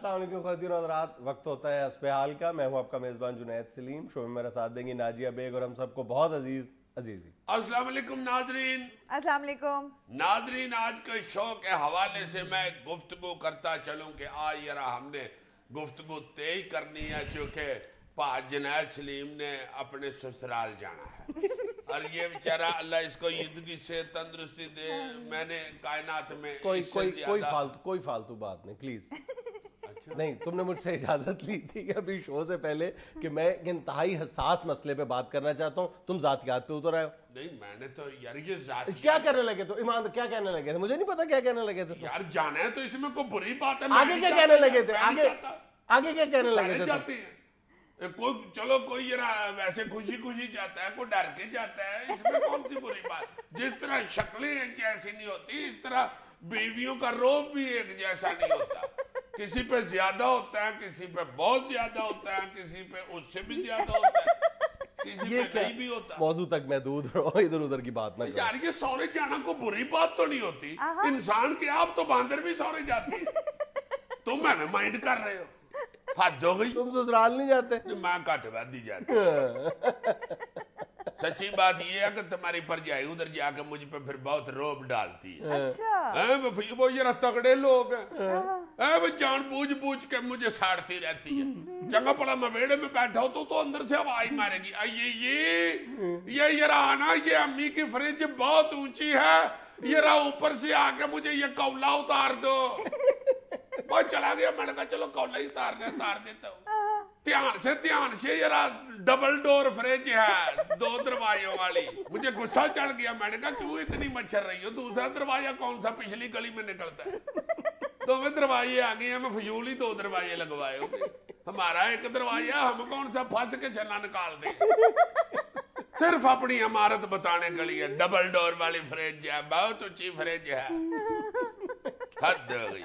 السلام علیکم خواتین و حضرات، وقت ہوتا ہے حسب حال کا. میں ہوں آپ کا میزبان جنید سلیم. شو میں میرا ساتھ دیں گی ناجیہ بیگ اور ہم سب کو بہت عزیزی. السلام علیکم ناظرین. السلام علیکم ناظرین، آج کے شو کے حوالے سے میں گفتگو کرتا چلوں کہ آج ذرا ہم نے گفتگو تیز کرنی ہے، چونکہ جنید سلیم نے اپنے سسرال جانا ہے اور یہ بیچارہ اللہ اس کو زندگی سے تندرستی دے. میں نے کائنات میں کوئی فالتو بات نہیں پلیز. نہیں، تم نے مجھ سے اجازت لی تھی کہ ابھی شو سے پہلے کہ میں انتہائی حساس مسئلے پہ بات کرنا چاہتا ہوں. تم ذاتیات پہ اتر آئے ہو. نہیں، میں نے تو یار یہ ذاتیات کیا کرنے لگے تو ایمان کیا کہنے لگے تھے؟ مجھے نہیں پتا کیا کہنے لگے تھے. یار جانا ہے تو اس میں کوئی بری بات ہے. آگے کیا کہنے لگے تھے؟ آگے کیا کہنے لگے تھے؟ جاتے ہیں کوئی ویسے خوشی جاتا ہے، کوئی ڈر کے جاتا ہے، اس میں کون سی بری بات. جس طرح شکلیں ایک جیسی نہیں ہوتی، اس طرح بیویوں کا روب بھی ایک جیسا نہیں ہوتا. کسی پہ زیادہ ہوتا ہے، کسی پہ بہت زیادہ ہوتا ہے، کسی پہ اس سے بھی زیادہ ہوتا ہے، کسی پہ نہیں بھی ہوتا. موضوع تک محدود رہو، ادھر ادھر کی بات نہ کرو. یار یہ سورے جانا کو بری بات تو نہیں ہوتی. انسان کے آپ تو باندر بھی سورے جاتی ہے، تم ہمیں مائنڈ کر رہے ہو. حد ہو گئی. تم سسرال نہیں جاتے؟ میں کٹ ودی جاتی. سچی بات یہ ہے کہ تمہاری پرجائی ادھر جا کے مجھ پہ پھر بہت روب ڈالتی ہے. وہ یہ تگڑے لوگ ہیں، وہ جان بوجھ کے مجھے ساڑتی رہتی ہے. چنگا پڑا میں ویڑے میں بیٹھا ہوں تو اندر سے آواز مارے گی، یہ آنا، یہ امی کی فریج بہت اونچی ہے، یہ اوپر سے آ کے مجھے یہ کولا اتار دو. وہ چلا گیا. میں نے کہا چلو کولا ہی اتار دیتا ہوں. دھیان سے یہ ڈبل ڈور فریج ہے، 2 دروازوں والی. مجھے غصہ چڑھ گیا. میں نے کہا کیوں اتنی مچھر رہی ہو؟ دوسرا دروازہ کون سا پچھلی گلی میں نکلتا ہے؟ 2 دروازے آ گئے ہیں، میں فضول ہی 2 دروازے لگوائے ہوں گے. ہمارا ایک دروازہ، ہم کون سا پھنس کے چھلا نکال دیں؟ صرف اپنی عمارت بتانے کے لیے ڈبل ڈور والی فریج ہے، بہت اونچی فریج ہے. حد ہو گئی.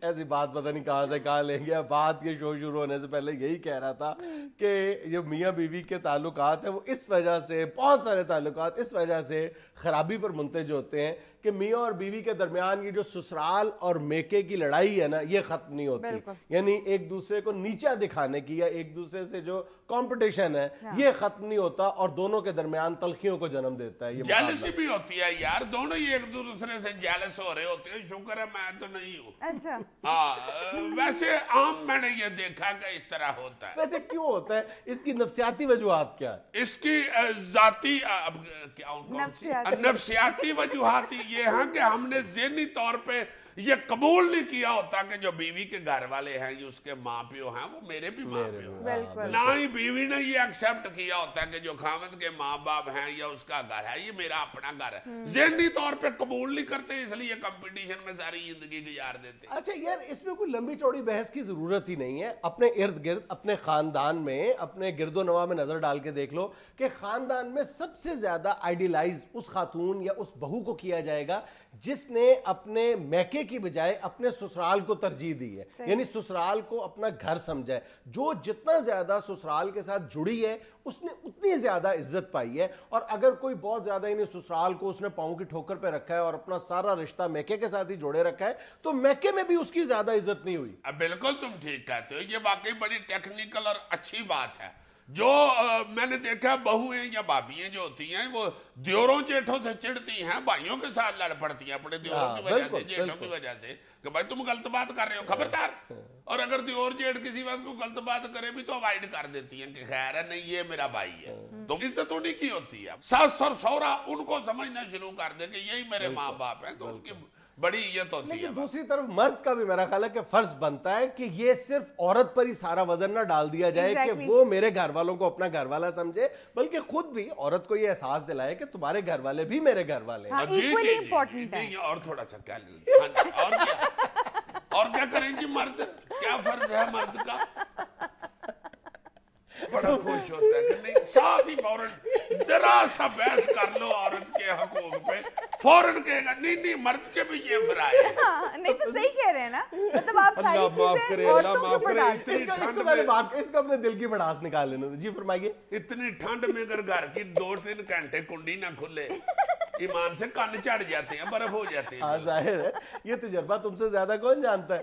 ایسی بات پتہ نہیں کہاں سے کہاں لیں گے. بات یہ شو شروع ہونے سے پہلے یہی کہہ رہا تھا کہ جو میاں بیوی کے تعلقات ہیں وہ اس وجہ سے، بہت سارے تعلقات اس وجہ سے خرابی پر منتج ہوتے ہیں کہ میاں اور بیوی کے درمیان یہ جو سسرال اور میکے کی لڑائی ہے نا، یہ ختم نہیں ہوتی. یعنی ایک دوسرے کو نیچا دکھانے کی یا ایک دوسرے سے جو کمپٹیشن ہے یہ ختم نہیں ہوتا اور دونوں کے درمیان تلخیوں کو جنم دیتا ہے. یہ جیلسی بھی ہوتی ہے یار، دونوں ہی ایک دوسرے سے جیلس ہو رہے ہوتے ہیں. شکر ہے میں تو نہیں ہوں. اچھا ویسے عام میں نے یہ دیکھا کہ اس طرح ہوتا ہے. ویسے کیوں ہوتا ہے؟ اس کی نفسیاتی وجوہات کیا ہے؟ اس کی ذاتی نفسیاتی وجوہات یہ ہیں کہ ہم نے ذہنی طور پہ یہ قبول نہیں کیا ہوتا کہ جو بیوی کے گھر والے ہیں، جو اس کے ماں پیو ہیں، وہ میرے بھی ماں پیو ہیں. نہ ہی بیوی نے یہ ایکسیپٹ کیا ہوتا ہے کہ جو خاوند کے ماں باپ ہیں یا اس کا گھر ہے، یہ میرا اپنا گھر ہے. ذہنی طور پہ قبول نہیں کرتے، اس لیے کمپٹیشن میں ساری زندگی گزار دیتے. اچھا یار، اس میں کوئی لمبی چوڑی بحث کی ضرورت ہی نہیں ہے. اپنے ارد گرد، اپنے خاندان میں، اپنے گرد و نواح میں نظر ڈال کے دیکھ لو کہ خاندان میں سب سے زیادہ آئیڈیلائز اس خاتون یا اس بہو کو کیا جائے گا جس نے اپنے میکے کی بجائے اپنے سسرال کو ترجیح دی ہے. یعنی سسرال کو اپنا گھر سمجھا ہے. جو جتنا زیادہ سسرال کے ساتھ جڑی ہے اس نے اتنی زیادہ عزت پائی ہے. اور اگر کوئی بہت زیادہ یعنی سسرال کو اس نے پاؤں کی ٹھوکر پہ رکھا ہے اور اپنا سارا رشتہ میکے کے ساتھ ہی جوڑے رکھا ہے تو میکے میں بھی اس کی زیادہ عزت نہیں ہوئی. بالکل تم ٹھیک کہتے ہو. یہ واقعی بڑی ٹیکنیکل اور اچھی بات ہے. جو میں نے دیکھا بہویں یا بھابیاں جو ہوتی ہیں وہ دیوروں جیٹھوں سے چڑھتی ہیں، بھائیوں کے ساتھ لڑ پڑتی ہیں اپنے دیوروں کی وجہ سے، جیٹھوں کی وجہ سے کہ بھائی تم غلط بات کر رہے ہو، خبردار. اور اگر دیور جیٹھ کسی وقت کو غلط بات کرے بھی تو اوائڈ کر دیتی ہیں کہ خیر ہے، نہیں یہ میرا بھائی ہے. تو عزت انہیں کی ہوتی ہے. ساس اور سہرا ان کو سمجھنا شروع کر دے کہ یہی میرے ماں باپ ہیں تو ان کی بڑی عزت ہوتی ہے. لیکن دوسری طرف مرد کا بھی میرا خیال ہے کہ فرض بنتا ہے کہ یہ صرف عورت پر ہی سارا وزن نہ ڈال دیا جائے کہ وہ میرے گھر والوں کو اپنا گھر والا سمجھے، بلکہ خود بھی عورت کو یہ احساس دلائے کہ تمہارے گھر والے بھی میرے گھر والے ہیں. جی. اور تھوڑا سا کیا اور کیا کریں جی؟ مرد کیا فرض ہے مرد کا؟ بڑا خوش ہوتا ہے کہ نہیں، ساتھ ہی فوراً ذرا سا بحث کر لو عورت کے حقوق پہ، فوراً کہے گا نہیں مرد کے بھی یہ فرائے. نہیں تو صحیح کہہ رہے ہیں نا، مطلب آپ ساری اللہ معاف کرے، اللہ معاف کرے. اتنی ٹھنڈ میں اس کو اپنے دل کی بڑاس نکال لینا. جی فرمائیے. اتنی ٹھنڈ میں اگر گھر کی 2-3 گھنٹے کنڈی نہ کھلے، ایمان سے کان چڑھ جاتے ہیں، برف ہو جاتے ہیں. ظاہر ہے یہ تجربہ تم سے زیادہ کون جانتا ہے.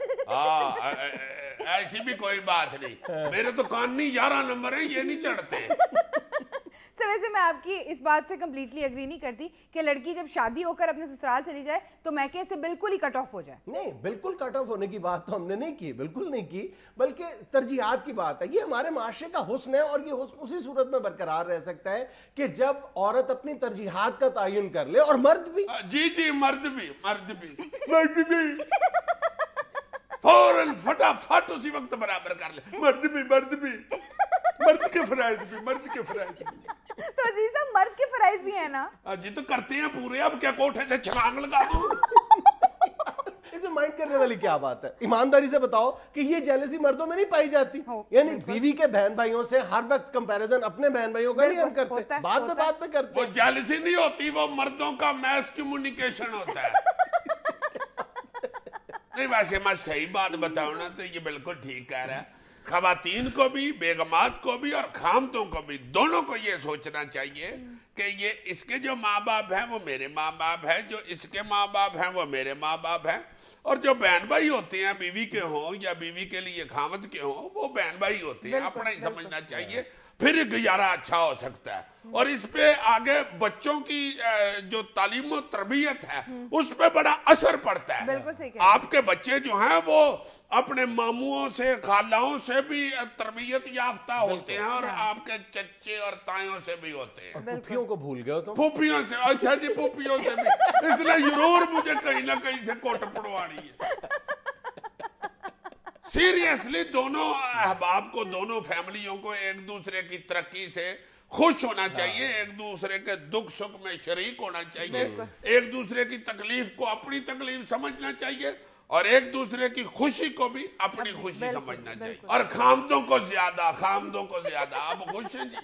ایسی بھی کوئی بات نہیں, میرے تو قانونی 11 نمبر ہیں, یہ نہیں چڑھتے. سر ویسے میں آپ کی اس بات سے کمپلیٹلی اگری نہیں کرتی کہ لڑکی جب شادی ہو کر اپنے سسرال چلی جائے تو میکے سے بالکل ہی کٹ آف ہو جائے. نہیں, بالکل کٹ آف ہونے کی بات تو ہم نے نہیں کی, بالکل نہیں کی, بلکہ ترجیحات کی بات ہے. یہ ہمارے معاشرے کا حسن ہے, اور یہ حسن اسی صورت میں برقرار رہ سکتا ہے کہ جب عورت اپنی ترجیحات کا تعین کر لے, اور مرد بھی. جی مرد بھی فوراً فٹافٹ اسی وقت برابر کر لے. مرد کے فرائض بھی. تو عزیز صاحب مرد کے فرائض بھی ہیں نا. جی تو کرتے ہیں پورے. اب کیا کوٹھے سے چھلانگ لگا دوں؟ اس میں مائنڈ کرنے والی کیا بات ہے؟ ایمانداری سے بتاؤ کہ یہ جیلسی مردوں میں نہیں پائی جاتی. یعنی بیوی کے بہن بھائیوں سے ہر وقت کمپیریزن اپنے بہن بھائیوں کا نہیں ہم کرتے, بات پہ کرتے. وہ جیلسی نہیں ہوتی, وہ مردوں کا میس کمیونیکیشن ہوتا ہے. نہیں ویسے میں صحیح بات بتاؤں نا تو یہ بالکل ٹھیک کہہ رہا ہے. خواتین کو بھی, بیگمات کو بھی, اور خامتوں کو بھی, دونوں کو یہ سوچنا چاہیے کہ یہ اس کے جو ماں باپ ہیں وہ میرے ماں باپ ہیں, جو اس کے ماں باپ ہیں وہ میرے ماں باپ ہیں, اور جو بہن بھائی ہوتے ہیں بیوی کے ہوں یا بیوی کے لیے خامد کے ہوں وہ بہن بھائی ہوتے ہیں. اپنا ہی سمجھنا چاہیے, پھر گزارا اچھا ہو سکتا ہے. اور اس پہ آگے بچوں کی جو تعلیم و تربیت ہے اس پہ بڑا اثر پڑتا ہے. آپ کے بچے جو ہیں وہ اپنے ماموں سے, خالاؤں سے بھی تربیت یافتہ ہوتے ہیں, اور آپ کے چچے اور تائیوں سے بھی ہوتے ہیں. پھوپھیوں کو بھول گئے ہو تم. پھوپھیوں سے, اچھا جی پھوپھیوں سے بھی, اس لیے ضرور مجھے کہیں نہ کہیں سے کوٹ پڑوانی ہے. سیریسلی دونوں احباب کو, دونوں فیملیوں کو ایک دوسرے کی ترقی سے خوش ہونا چاہیے, ایک دوسرے کے دکھ سکھ میں شریک ہونا چاہیے, ایک دوسرے کی تکلیف کو اپنی تکلیف سمجھنا چاہیے, اور ایک دوسرے کی خوشی کو بھی اپنی خوشی سمجھنا چاہیے. اور خامدوں کو زیادہ آپ خوش ہیں جی.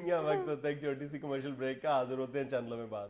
یہاں وقت ہوتا ہے ایک چھوٹی سی کمرشل بریک کا, حاضر ہوتے ہیں چند لمحے بعد.